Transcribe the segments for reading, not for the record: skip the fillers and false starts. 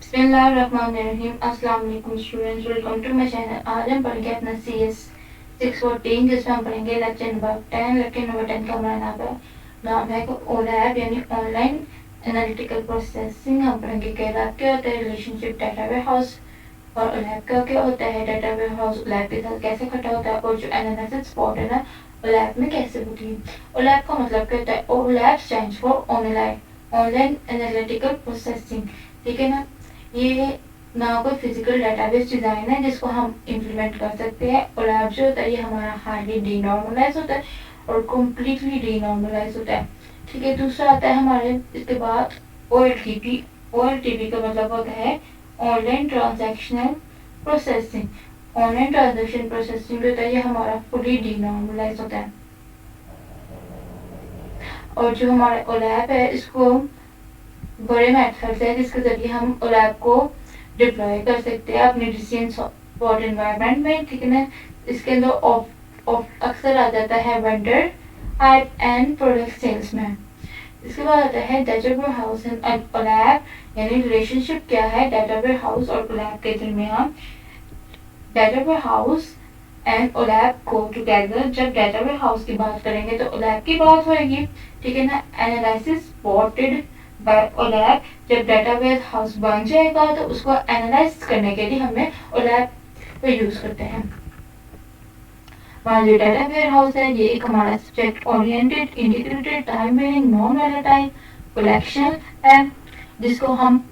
बिस्मिल्लाहिर्रहमानिर्रहीम। अस्सलाम वालेकुम students, welcome to my channel. आज हम पढ़ेंगे अपना CS 614, जिसमें हम पढ़ेंगे लेक्चर नंबर 10। लेक्चर नंबर 10 का हमारा नाम है OLAP यानी ऑनलाइन एनालिटिकल प्रोसेसिंग। हम पढ़ेंगे कि OLAP क्या होता है, रिलेशनशिप डाटा वेयर हाउस और OLAP का क्या होता है, डाटा वेयर हाउस OLAP के साथ कैसे इकट्ठा होता है और जो एनालिसिस सपोर्ट है ना OLAP में कैसे होती है। OLAP का मतलब क्या होता है, OLAP stands for online analytical processing. ठीक है ना। ये ना कोई फिजिकल डेटाबेस डिज़ाइन है जिसको हम इम्प्लीमेंट कर सकते हैं। और ऐप जो होता है ये हमारा हाईली डीनॉर्मलाइज होता है और कम्प्लीटली डीनॉर्मलाइज होता है। ठीक है। दूसरा आता है हमारे इसके बाद OLTP। OLTP का मतलब होता है online transactional processing. Online transaction processing जो होता है ये हमारा फुली डीनॉर्मलाइज होता है। और जो हमारा OLAP है इसको बड़े मेथड्स है जिसके जरिए हम OLAP को डिप्लॉय कर सकते हैं अपने डिसीजन सपोर्ट एनवायरनमेंट में। ठीक है ना। इसके अंदर अक्सर आ जाता है vendor type and product sales में। इसके बाद आता है data warehouse and OLAP यानी रिलेशनशिप क्या है डाटा वेयर हाउस और OLAP के दरमियान। Data warehouse and OLAP go together. जब डाटा वेयर हाउस की बात करेंगे तो OLAP की बात होगी। ठीक है ना। Analysis supported by OLAP। जब डाटा वेयर हाउस बन जाएगा तो उसको एनालाइज करने के लिए हमें OLAP को यूज करते हैं। हमारा जो डाटा वेयर हाउस है ये एक हमारा subject oriented integrated time varying non volatile collection है जिसको हम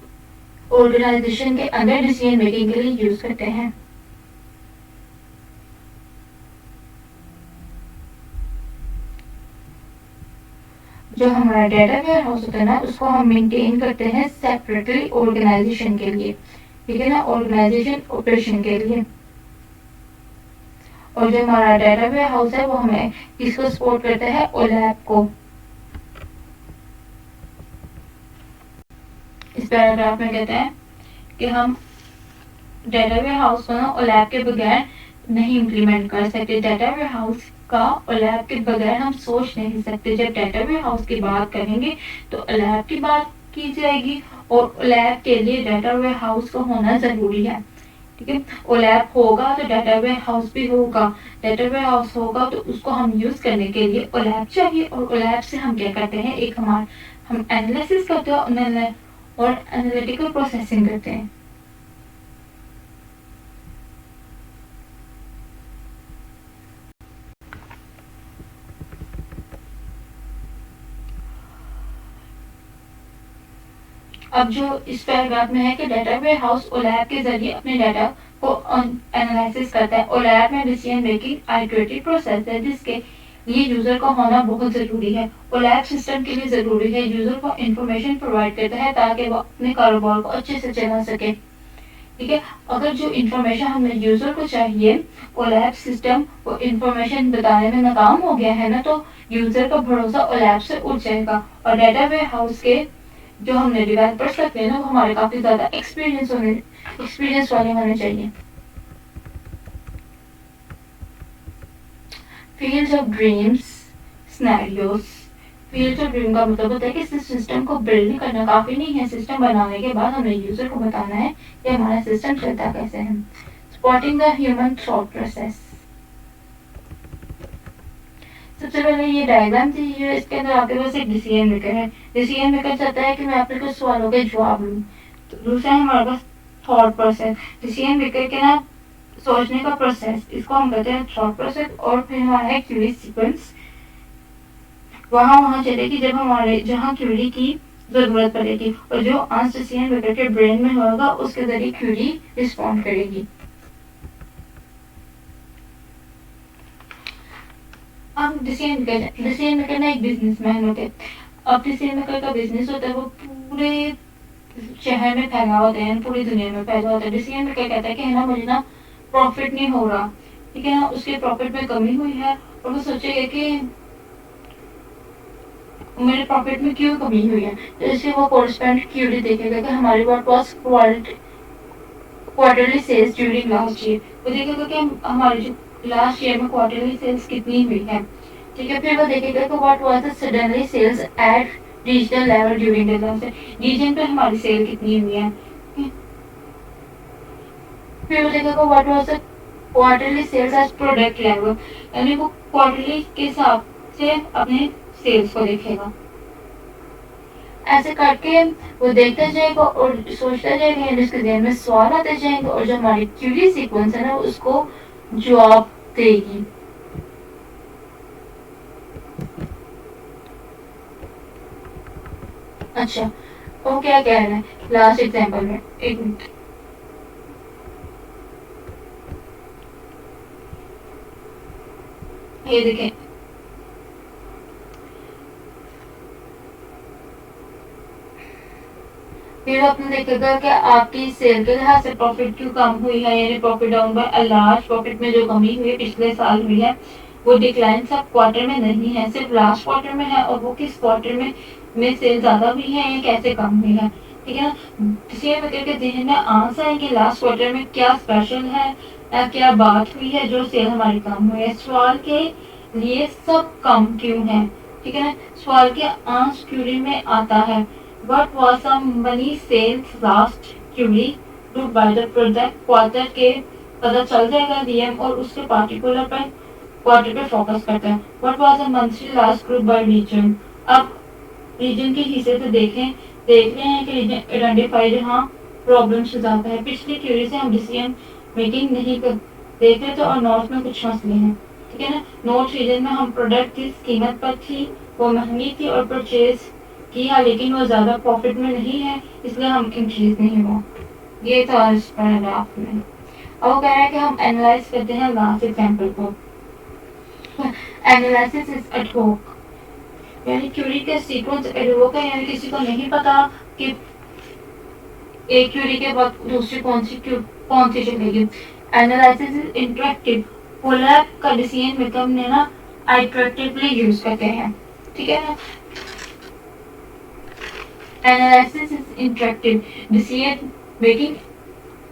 ऑर्गेनाइजेशन के अंदर डिसीजन मेकिंग के लिए यूज करते हैं। जो हमारा डाटा वेयर हाउस होता है ना उसको हम मेंटेन करते हैं सेपरेटली ऑर्गेनाइजेशन के लिए। ठीक है ना। ऑर्गेनाइजेशन ऑपरेशन के लिए। और जो हमारा डाटा वेयर हाउस है वो हमें किसको सपोर्ट करता है, OLAP को। इस पैराग्राफ में कहते हैं कि हम डाटा वेयर हाउस को ना OLAP के बगैर नहीं इम्प्लीमेंट कर सकते। डाटा वेयर हाउस का OLAP के बगैर हम सोच नहीं सकते। जब डाटा वेयर हाउस की बात करेंगे तो OLAP की बात की जाएगी और OLAP के लिए डाटा वेयर हाउस का होना जरूरी है। ठीक है। OLAP होगा तो डाटा वेयर हाउस भी होगा। डाटा वेयर हाउस होगा तो उसको हम यूज करने के लिए OLAP चाहिए। और OLAP से हम क्या करते हैं, एक हम एनालिसिस करते हैं और एनालिटिकल प्रोसेसिंग करते हैं। अब जो इस पैराग्राफ में है कि डाटा वेयर हाउस OLAP के जरिए अपने डाटा को एनालिसिस करता है। OLAP में डिसीजन मेकिंग आइटरेटिव प्रोसेस है जिसके लिए यूजर का होना बहुत जरूरी है। OLAP सिस्टम के लिए जरूरी है, यूजर को इंफॉर्मेशन प्रोवाइड करता है ताकि वो अपने कारोबार को अच्छे से चला सके। ठीक है। अगर जो इंफॉर्मेशन हमें यूजर को चाहिए OLAP सिस्टम वो इंफॉर्मेशन बताने में नाकाम हो गया है ना तो यूजर का भरोसा OLAP से उठ जाएगा। और डाटा वेयर हाउस के जो हमने डेवलपर्स रखते हैं ना वो हमारे काफी ज्यादा एक्सपीरियंस वाले होने चाहिए। Fields of dreams scenarios. Fields of dream का मतलब होता है कि सिस्टम को बिल्ड करना काफी नहीं है। सिस्टम बनाने के बाद हमें यूजर को बताना है कि हमारा सिस्टम चलता कैसे है। Spotting the human thought process. सबसे पहले ये डायग्राम चाहिए, इसके अंदर आपके पास एक डिसीजन मेकर है। डिसीजन मेकर चाहता है कि मैं अपने कुछ सवालों के जवाब लूँ। तो दूसरा है हमारे पास थॉट प्रोसेस। डिसीजन मेकर के ना सोचने का प्रोसेस, इसको हम कहते हैं थॉट प्रोसेस। और फिर हमारा है क्वेरी सीक्वेंस। वहाँ चलेगी जब हमारे जहाँ क्वेरी की जरूरत पड़ेगी और जो आंसर डिसीजन मेकर के ब्रेन में होगा उसके जरिए क्वेरी रिस्पॉन्ड करेगी। अब डिसीजन मेकर ना एक बिजनेसमैन होते हैं। अब डिसीजन मेकर का बिजनेस होता है वो पूरे शहर में फैला होता है, पूरी दुनिया में फैला होता है। डिसीजन मेकर कहता है कि है ना मुझे ना प्रॉफिट नहीं हो रहा। ठीक है ना। उसके प्रॉफिट में कमी हुई है और वो सोचेगा कि मेरे प्रॉफिट में क्यों कमी हुई है। तो इसलिए वो कोरस्पेंड क्यूरी देखेगा कि हमारी what was quarterly sales during last year. वो देखेगा कि हमारी जो लास्ट ईयर में क्वार्टरली सेल्स कितनी हुई है। ठीक है। फिर वो देखेगा कि what was the suddenly sales at regional level during the last year. Region पे हमारी सेल कितनी हुई है। फिर वो देखेगा what was the quarterly sales as product level, यानी वो क्वार्टरली के हिसाब से अपने सेल्स को देखेगा। ऐसे करके वो देखता जाएगा और सोचता जाएगा, यानी उसके ध्यान में सवाल आते जाएंगे और जो हमारी क्यूरी सीक्वेंस है ना उसको जवाब देगी। अच्छा, वो क्या कह रहे हैं लास्ट एग्जांपल में, एक मिनट। ये देखें, फिर आपने देखेगा कि आपकी सेल के लिहाज से प्रॉफिट क्यों कम हुई है, यानी profit down by large, profit में जो कमी हुई है पिछले साल हुई है वो डिक्लाइन सब क्वार्टर में नहीं है, सिर्फ लास्ट क्वार्टर में है। और वो किस क्वार्टर में सेल ज्यादा हुई है या कैसे कम हुई है, ठीक है ना। किसी वगैरह के जहन में आंसर है कि लास्ट क्वार्टर में क्या स्पेशल है या क्या बात हुई है जो सेल हमारी कम हुई है। सवाल के लिए सब कम क्यों है, ठीक है ना। सवाल के आंसर क्यूरी में आता है What was the money sales last Q group by the product quarter के पता चल जाएगा DM और उसके पार्टिकुलर पर क्वार्टर पे फोकस करता है। What was the monthly last group by region, अब रीजन के हिस्से से देख रहे हैं कि रीजन आइडेंटिफाइड हाँ प्रॉब्लम से ज्यादा है। पिछली क्यूरी से हम डिसीजन मेकिंग नहीं कर देख रहे थे और नोट में कुछ मसले हैं, ठीक है ना। नोट रीजन में हम प्रोडक्ट जिस कीमत पर थी वो महंगी थी और परचेज किया लेकिन वो ज्यादा प्रॉफिट में नहीं है इसलिए हम इंक्रीज नहीं हुआ। ये था इस पैराग्राफ में। अब वो कह रहा है कि हम एनालाइज करते हैं लास्ट एग्जांपल को। एनालिसिस इज एडहोक, यानी क्यूरी के सीक्वेंस एडहोक है, यानी किसी को नहीं पता कि एक क्यूरी के बाद दूसरी कौन सी चलेगी। एनालिसिस इज इंटरेक्टिव, कोलैब का डिसीजन मेकर ने ना इंटरेक्टिवली यूज करते हैं, ठीक है ना। Analysis is interactive, decision making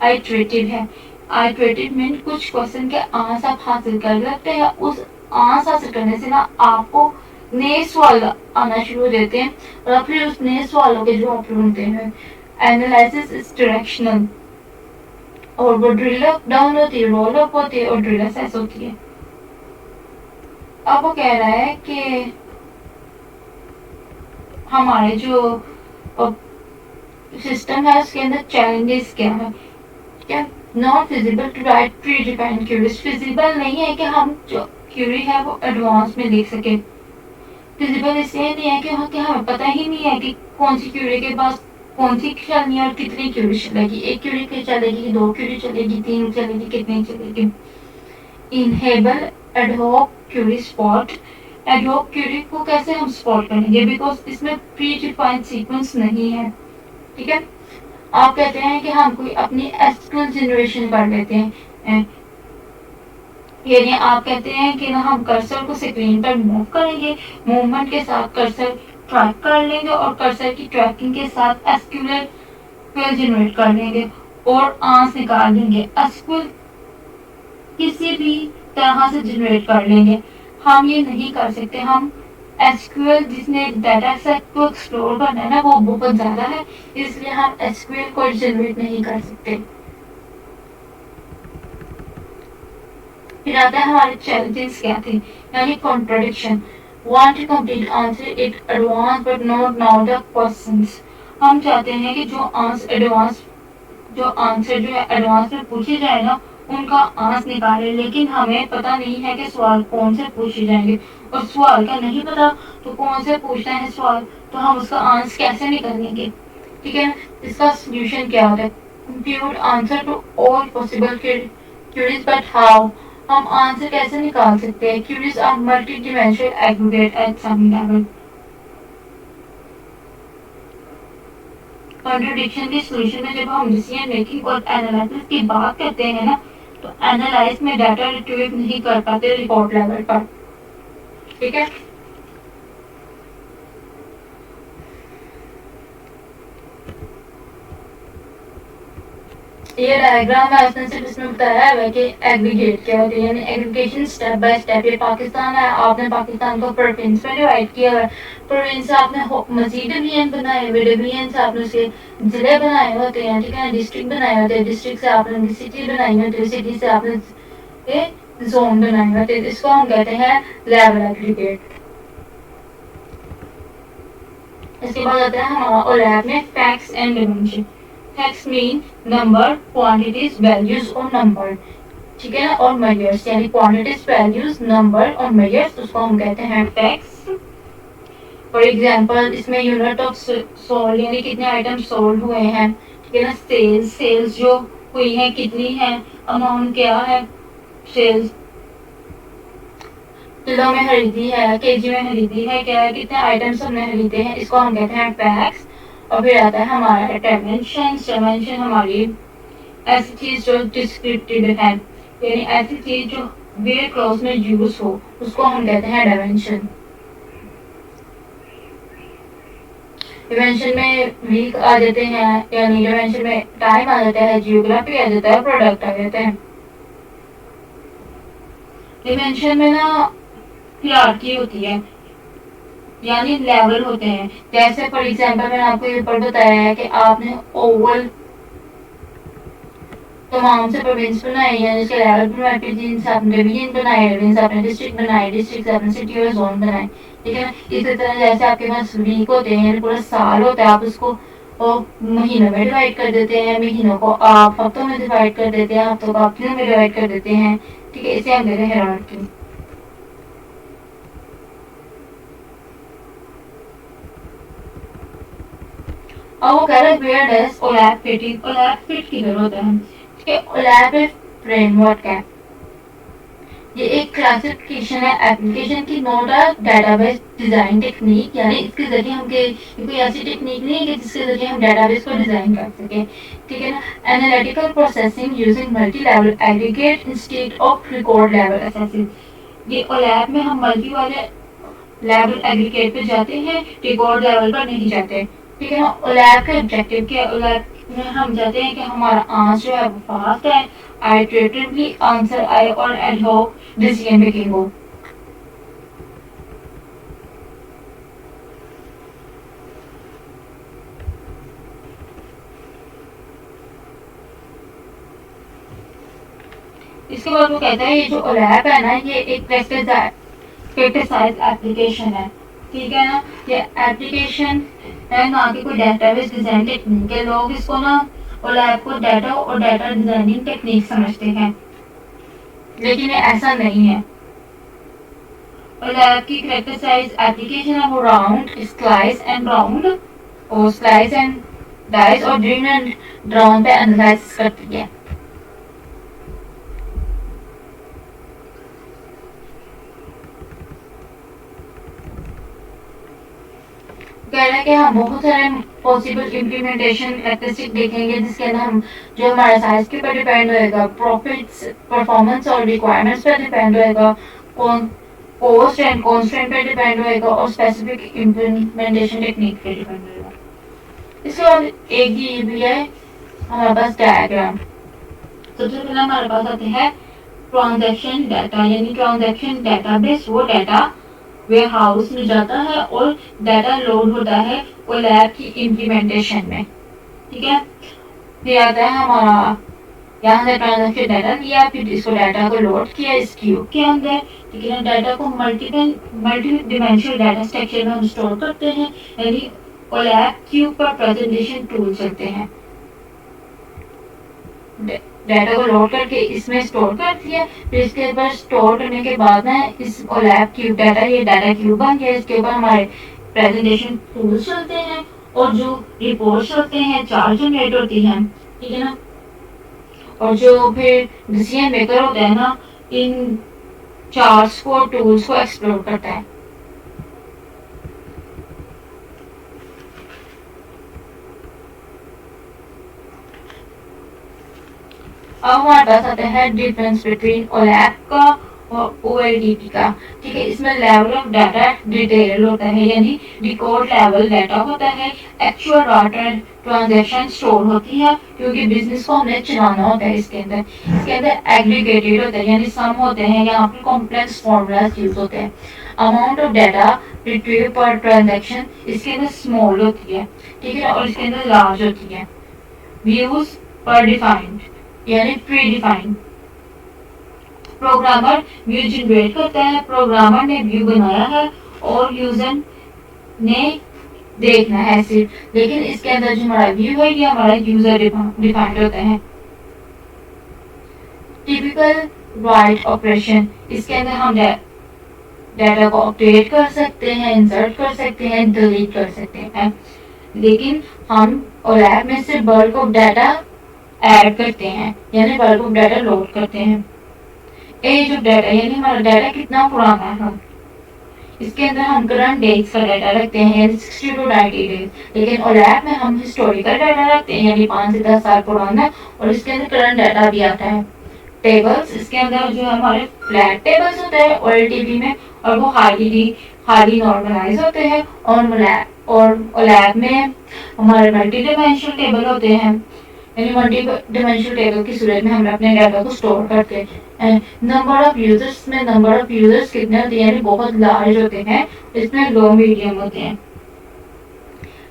iterative है। आइटरेटिव मीन कुछ क्वेश्चन के आंसर आप हासिल कर सकते हैं, उस आंसर हासिल करने से ना आपको नए सवाल आना शुरू हो जाते हैं और आप फिर उस नए सवालों के जवाब ढूंढते हैं। एनालिसिस इज डायरेक्शनल, और वो ड्रिल अप डाउन होती है, रोल अप होती है और ड्रिल असेस होती है। अब वो कह रहा है कि हमारे जो सिस्टम है उसके अंदर चैलेंजेस क्या है, क्या not feasible to write pre defined queries, feasible नहीं है कि हम जो क्यूरी है वो एडवांस में लिख सके। फिजिबल इसलिए नहीं है कि हमें पता ही नहीं है कि कौन सी क्यूरी के पास कौन सी चलनी है और कितनी क्यूरी चलेगी, एक क्यूरी की चलेगी, दो क्यूरी चलेगी, तीन चलेगी, कितनी चलेगी। Enable ad hoc query spot, ad hoc query को कैसे हम स्पॉट करेंगे, बिकॉज इसमें प्री डिफाइंड सीक्वेंस नहीं है, ठीक है। आप कहते हैं कि हम कोई अपनी एसक्यूएल जनरेशन कर लेते हैं, यानी आप कहते हैं कि ना हम कर्सर को स्क्रीन पर मूव करेंगे, मूवमेंट के साथ कर्सर ट्रैक कर लेंगे और कर्सर की ट्रैकिंग के साथ एसक्यूएल जनरेट कर लेंगे और आंसर निकाल लेंगे। एसक्यूएल किसी भी तरह से जनरेट कर लेंगे, हम ये नहीं कर सकते। हम एसक्यूएल जिसने डाटा सेट को एक्सप्लोर करना है ना वो बहुत ज्यादा है, इसलिए हम एसक्यूएल को जनरेट नहीं कर सकते। फिर आता है हमारे चैलेंजेस क्या थे, यानी contradiction. Want to complete answer it advance but not now the questions, हम चाहते हैं कि जो आंसर जो है एडवांस में पूछे जाए ना उनका आंसर निकाले, लेकिन हमें पता नहीं है कि सवाल कौन से पूछे जाएंगे और सवाल का नहीं पता तो कौन से पूछना है सवाल, तो हम उसका आंसर कैसे निकालेंगे, ठीक है। इसका सोल्यूशन क्या होता है, compute answer to all possible queries but how, हम आंसर कैसे निकाल सकते हैं। Queries are multi dimensional aggregate at some level. Contradiction के सोल्यूशन में जब हम डिसीजन मेकिंग और एनालिसिस की बात करते हैं ना तो एनालाइज में डाटा रिट्रीव नहीं कर पाते रिपोर्ट लेवल पर, ठीक है। ये डायग्राम है, उसने सिर्फ इसमें बताया है कि एग्रीगेट क्या होती है, यानी एग्रीगेशन स्टेप बाय स्टेप। ये पाकिस्तान है, आपने पाकिस्तान को प्रोविंस में डिवाइड किया हुआ है, प्रोविंस से आपने मजीद डिवीजन बनाए हुए, डिवीजन से आपने उसके जिले बनाए होते हैं, ठीक है, डिस्ट्रिक्ट बनाए होते हैं, डिस्ट्रिक्ट से आपने सिटी बनाई होती है, सिटी से आपने जोन बनाए होते हैं। इसको हम कहते हैं लेवल एग्रीगेट। इसके बाद आता है हमारा ओलैप में facts and dimension. Facts mean number, quantities, values और नंबर, ठीक है ना, और मेजर्स, यानी क्वांटिटीज, वैल्यूज, नंबर और मेजर्स, उसको हम कहते हैं फैक्ट्स। फॉर एग्जांपल इसमें यूनिट ऑफ सोल्ड, यानी कितने आइटम सोल्ड हुए हैं, ठीक है ना, सेल्स, सेल्स जो हुई है कितनी है, अमाउंट क्या है, सेल्स किलो में खरीदी है, केजी में खरीदी है, क्या है, कितने आइटम्स हमने खरीदे हैं, इसको हम कहते हैं फैक्ट्स। और फिर आता है हमारा डायमेंशन। डायमेंशन हमारी ऐसी चीज जो डिस्क्रिप्टिव है, यानी ऐसी चीज जो वेयर क्लॉज में यूज हो, उसको हम कहते हैं डायमेंशन। डिमेंशन में वीक आ जाते हैं, यानी डिमेंशन में टाइम आ जाता है, जियोग्राफी आ जाता है, प्रोडक्ट आ जाते हैं। डिमेंशन में ना हायरार्की होती है, यानी लेवल होते हैं। जैसे फॉर एग्जांपल मैंने आपको ये ऊपर बताया है कि आपने ओवल तमाम से प्रोविंस बनाई है, जिसके लेवल बनाए, फिर जिनसे आपने डिवीजन बनाए, डिवीजन से आपने डिस्ट्रिक्ट बनाए, डिस्ट्रिक्ट से आपने सिटी और जोन बनाए, ठीक है ना। इसी तरह जैसे आपके पास वीक होते हैं, पूरा साल होता है, आप उसको महीनों में डिवाइड कर देते हैं, महीनों को आप हफ्तों में डिवाइड कर देते हैं, हफ्तों को आप दिनों में डिवाइड कर देते हैं, ठीक है, इसे हम कहते हैं हायरार्की। अब वो कह रहे हैं where does OLAP fit in, OLAP fit किधर होता है, ठीक है। ओलैप एक फ्रेमवर्क है, ये एक क्लासिफिकेशन है एप्लीकेशन की, note a database design technique, यानी इसके जरिए हम कोई ऐसी टेक्निक नहीं है कि जिसके जरिए हम डेटाबेस को डिजाइन कर सके, ठीक है ना। Analytical processing using multi level aggregate instead of record level assessing. ये ओलैप में हम मल्टी वाले लेवल एग्रीगेट पे जाते हैं, रिकॉर्ड लेवल पर नहीं जाते, ठीक है ना। ओलैप के ऑब्जेक्टिव क्या, ओलैप में हम चाहते हैं कि हमारा आंसर जो है वो फास्ट है, आइटरेटिवली आंसर आए और एडहॉक डिसीजन मेकिंग हो। इसके बाद वो कहता है ये जो ओलैप है ना, ये एक प्रेक्टिसाइज एप्लीकेशन है, ठीक है ना। ये एप्लीकेशन है ना कि कोई डेटाबेस डिजाइन टेक्निक है। लोग इसको ना ओलैप को डाटा और डाटा डिजाइनिंग टेक्निक समझते हैं, लेकिन ये ऐसा नहीं है। ओलैप की प्रेक्टिसाइज एप्लीकेशन है वो राउंड, स्लाइस एंड राउंड, और स्लाइस एंड डाइस और ड्रीम एंड ड्राउन पे एनालाइज करती है। कह रहे हैं कि हम बहुत सारे पॉसिबल इम्प्लीमेंटेशन कैरेक्टरिस्टिक देखेंगे, जिसके अंदर हम जो हमारे साइज के ऊपर डिपेंड होएगा, प्रॉफिट्स, परफॉर्मेंस और रिक्वायरमेंट्स पर डिपेंड होएगा, कॉस्ट एंड कॉन्स्टेंट पे डिपेंड होएगा, और स्पेसिफिक इम्प्लीमेंटेशन टेक्निक पे डिपेंड होएगा। इसके बाद एक ये भी है हमारे पास डायग्राम। सबसे पहले हमारे पास आते हैं ट्रांजैक्शन डाटा, यानी ट्रांजैक्शन डाटाबेस वो डाटा वेयर हाउस में जाता है और डाटा लोड होता है ओलैप की इम्प्लीमेंटेशन में, ठीक है। फिर आता है हमारा यहाँ से ट्रांजैक्शन डाटा लिया, फिर इसको डाटा को लोड किया इस क्यूब के अंदर, ठीक है। डाटा को मल्टी डिमेंशनल डाटा स्ट्रक्चर में हम स्टोर करते हैं, यानी ओलैप क्यूब पर प्रेजेंटेशन टूल चलते हैं। डाटा को लोड करके इसमें स्टोर कर दिया, फिर इसके ऊपर स्टोर करने के बाद ना इस ओलैप क्यूब डाटा, ये डाटा क्यूब बन गया, इसके ऊपर हमारे प्रेजेंटेशन टूल्स चलते हैं और जो रिपोर्ट्स होते हैं, चार्ट जनरेट होती हैं, ठीक है ना। और जो फिर डिसीजन मेकर होता है ना, इन चार्ट्स को, टूल्स को एक्सप्लोर करता है। अब हमारे पास आता है डिफरेंस बिटवीन ओलैप का और OLTP का, ठीक है। इसमें लेवल ऑफ डाटा डिटेल होता है, यानी रिकॉर्ड लेवल डाटा होता है। एक्चुअल डाटा ट्रांजैक्शन स्टोर होती है, क्योंकि बिजनेस को हमने चलाना होता है। इसके अंदर एग्रीगेटेड होता है, यानी सम होते हैं, यहाँ पे कॉम्प्लेक्स फॉर्मूलाज यूज होते हैं। अमाउंट ऑफ डाटा रिट्रीव पर ट्रांजैक्शन इसके अंदर स्मॉल होती है, ठीक है, और इसके अंदर लार्ज होती है। व्यूज पर डिफाइंड यानी pre defined. Programmer view generate करता है, प्रोग्रामर ने व्यू बनाया है और यूजर ने देखना है सिर्फ। लेकिन इसके अंदर जो हमारा व्यू है ये हमारा यूजर डिफाइंड होता है। टिपिकल राइट ऑपरेशन, इसके अंदर हम डाटा को अपडेट कर सकते हैं, इंसर्ट कर सकते हैं, डिलीट कर सकते हैं। लेकिन हम OLAP में से बल्क ऑफ डाटा ऐड करते हैं, यानी बल्क ऑफ डाटा लोड करते हैं। एज ऑफ डाटा यानी हमारा डाटा कितना पुराना है। इसके अंदर हम करंट डेज का डाटा रखते हैं, यानी 60 to 90 डेज। लेकिन OLAP में हम हिस्टोरिकल डाटा रखते हैं, यानी 5 से 10 साल पुराना, और इसके अंदर करंट डाटा भी आता है। टेबल्स, इसके अंदर जो हमारे फ्लैट टेबल्स होते हैं OLTP में, और वो हाईली नॉर्मलाइज होते हैं। और OLAP में हमारे मल्टी डिमेंशनल टेबल होते हैं, यानी मल्टी डिमेंशनल टेबल की सूरत में हम अपने डाटा को स्टोर करते हैं। नंबर ऑफ यूजर्स कितने होते हैं, यानी बहुत लार्ज होते हैं, इसमें लो मीडियम होते हैं।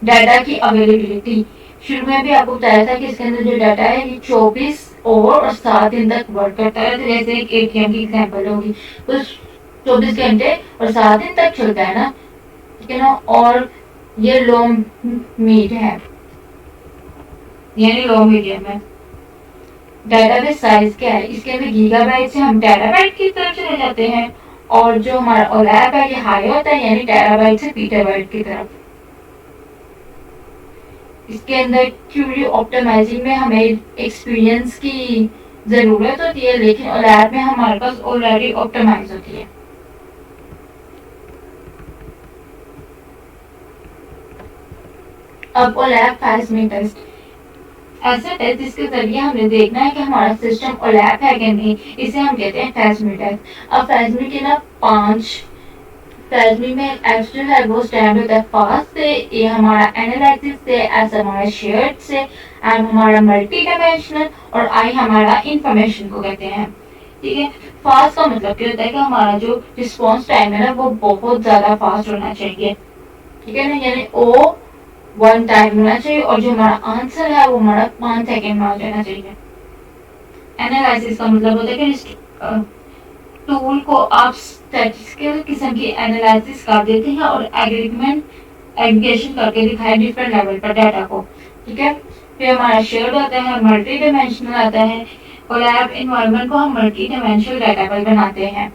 डाटा की अवेलेबिलिटी, शुरू में भी आपको बताया था कि इसके अंदर जो डाटा है ये 24 और 7 दिन तक वर्क करता है। तो जैसे एक ATM की एग्जांपल होगी, तो 24 घंटे और 7 दिन तक चलता है ना, ठीक है ना। और ये लो मीड है, यानी लो मीडियम है। डाटाबेस साइज क्या है, इसके अंदर गीगाबाइट से हम टेराबाइट की तरफ चले जाते हैं, और जो हमारा OLAP है ये हाई होता है, यानी टेराबाइट से पीटाबाइट की तरफ। इसके अंदर क्यूरी ऑप्टिमाइजिंग में हमें एक्सपीरियंस की जरूरत होती है, लेकिन OLAP में हमारे पास ऑलरेडी ऑप्टिमाइज होती है। अब OLAP फाइल टेस्ट, ऐसा टेस्ट जिसके जरिए हमने देखना है कि हमारा सिस्टम OLAP है कि नहीं, इसे हम कहते हैं फैजमी टेस्ट। अब फैजमी के ना 5 फैजमी में F जो है वो स्टैंड होता है फास्ट से, ये हमारा एनालिसिस से, S हमारा शेयर्ड से, M हमारा मल्टी डायमेंशनल, और I हमारा इंफॉर्मेशन को कहते हैं, ठीक है। फास्ट का मतलब क्या होता है कि हमारा जो रिस्पॉन्स टाइम है ना वो बहुत ज्यादा फास्ट होना चाहिए, ठीक है ना, यानी O 1 टाइम होना चाहिए, और जो हमारा आंसर है वो हमारा 5 सेकेंड में आ जाना चाहिए। एनालिसिस का मतलब होता है कि टूल को आप स्टैटिस्टिकल किस्म की एनालिसिस कर देते हैं और एग्रीगेशन करके दिखाए डिफरेंट लेवल पर डाटा को, ठीक है। फिर हमारा शेयर्ड होता है, मल्टी डायमेंशनल आता है। OLAP एनवायरनमेंट को हम मल्टी डायमेंशनल डाटा पर बनाते हैं।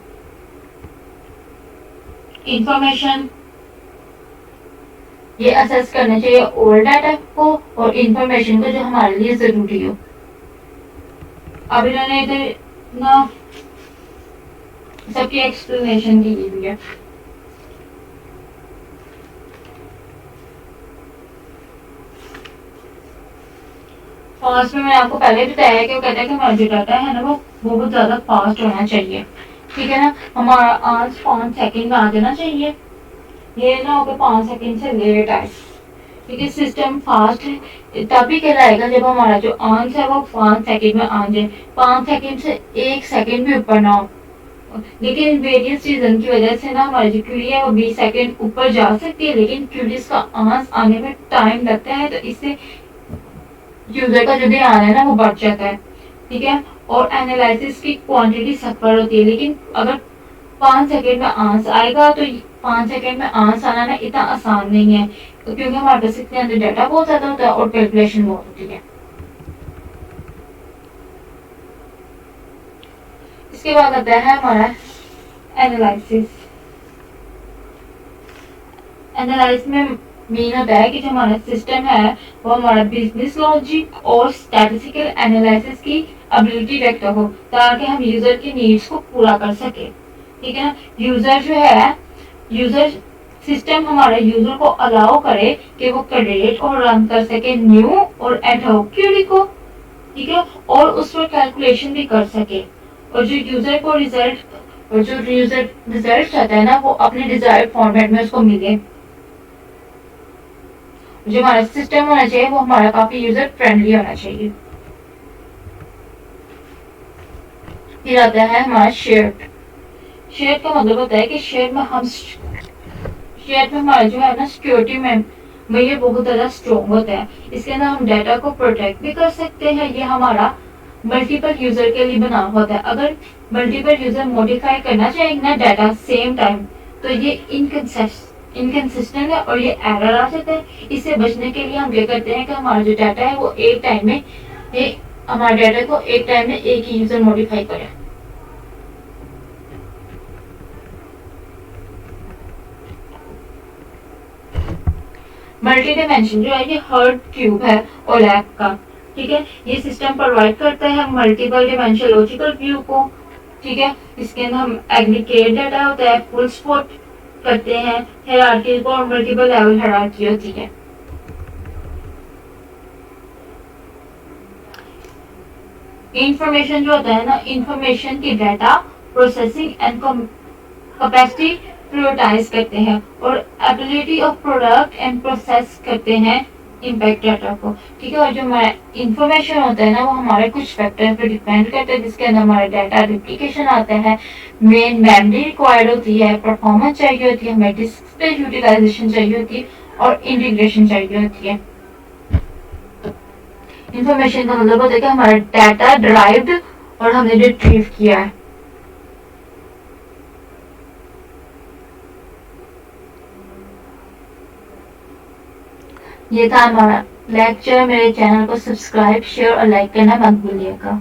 इंफॉर्मेशन, ये असेस करना चाहिए ओल्ड डाटा को और इंफॉर्मेशन को जो हमारे लिए जरूरी हो। अब इन्होंने इधर ना सबकी एक्सप्लेनेशन दी हुई है। फास्ट में मैंने आपको पहले बताया कि वो कहता है कि हमारा जो डाटा है ना वो बहुत ज्यादा फास्ट होना चाहिए, ठीक है ना। हमारा आंसर 5 सेकंड में आ जाना चाहिए, ये ना हो कि 5 सेकंड से लेट आए, ठीक है। सिस्टम फास्ट है तभी कहलाएगा जब हमारा जो आंसर है वो 5 सेकंड में आ जाए। 5 सेकंड से 1 सेकंड भी ऊपर ना हो, लेकिन वेरियस रीजन की वजह से ना हमारी जो क्यूरी है वो 20 सेकंड ऊपर जा सकती है, लेकिन क्यूरीज का आंसर आने में टाइम लगता है, तो इससे यूजर का जो ध्यान है ना वो बढ़ जाता है, ठीक है। और एनालिसिस की क्वांटिटी सफर होती है, लेकिन अगर 5 सेकंड में आंसर आएगा तो 5 सेकंड में आंसर आना ना इतना आसान नहीं है, क्योंकि हमारे पास इसके अंदर डाटा बहुत ज्यादा होता है और कैलकुलेशन बहुत होती है। इसके बाद आता है हमारा एनालिसिस। एनालिसिस में मीन होता है कि जो हमारा सिस्टम है वो हमारा बिजनेस लॉजिक और स्टैटिस्टिकल एनालिसिस की एबिलिटी रखता हो, ताकि हम यूजर की नीड्स को पूरा कर सके, ठीक है ना। यूजर जो है, यूजर सिस्टम हमारा यूजर को अलाउ करे कि वो क्रिएट और रन कर सके न्यू और एडहॉक क्वेरी को, ठीक है, और उस पर कैलकुलेशन भी कर सके, और जो यूजर को रिजल्ट और जो यूजर रिजल्ट चाहता है ना वो अपने डिजायर्ड फॉर्मेट में उसको मिले। जो हमारा सिस्टम होना चाहिए वो हमारा काफी यूजर फ्रेंडली होना चाहिए। फिर आता है हमारा शेयर्ड। शेयर का मतलब होता है कि शेयर में हमारा जो है ना सिक्योरिटी में ये बहुत ज्यादा स्ट्रॉन्ग होता है। इसके अंदर हम डाटा को प्रोटेक्ट भी कर सकते हैं। ये हमारा मल्टीपल यूजर के लिए बना होता है। अगर मल्टीपल यूजर मॉडिफाई करना चाहेंगे ना डाटा सेम टाइम तो ये इनकंसिस्टेंट है और ये एरर आ सकता है। इससे बचने के लिए हम क्या करते हैं कि हमारा जो डाटा है वो एक टाइम में हमारे डाटा को एक टाइम में एक ही यूजर मॉडिफाई करे। मल्टी डायमेंशन जो है ये हर्ड क्यूब है ओलैप का, ठीक है। ये सिस्टम प्रोवाइड करता है मल्टीपल डिमेंशन लॉजिकल व्यू को, ठीक है। इसके अंदर हम एग्रीगेट डाटा होता है, फुल स्पॉट करते हैं, हायरार्की को और मल्टीपल लेवल हायरार्की होती है। इंफॉर्मेशन जो होता है ना, इंफॉर्मेशन की data processing and capacity prioritise करते हैं और ability of product and process करते हैं इम्पैक्ट डाटा को, ठीक है। और जो हमारा इंफॉर्मेशन होता है ना वो हमारे कुछ फैक्टर पर डिपेंड करता है, जिसके अंदर हमारा डाटा रिप्लिकेशन आता है, मेन मेमोरी रिक्वायर्ड होती है, परफॉर्मेंस चाहिए होती है, हमें डिस्क स्पेस यूटिलाइजेशन चाहिए होती है और इंटीग्रेशन चाहिए होती है। इंफॉर्मेशन का मतलब होता है कि हमारा डाटा डिराइव्ड और हमने रिट्रीव किया है। ये था हमारा लेक्चर। मेरे चैनल को सब्सक्राइब, शेयर और लाइक करना मत भूलिएगा।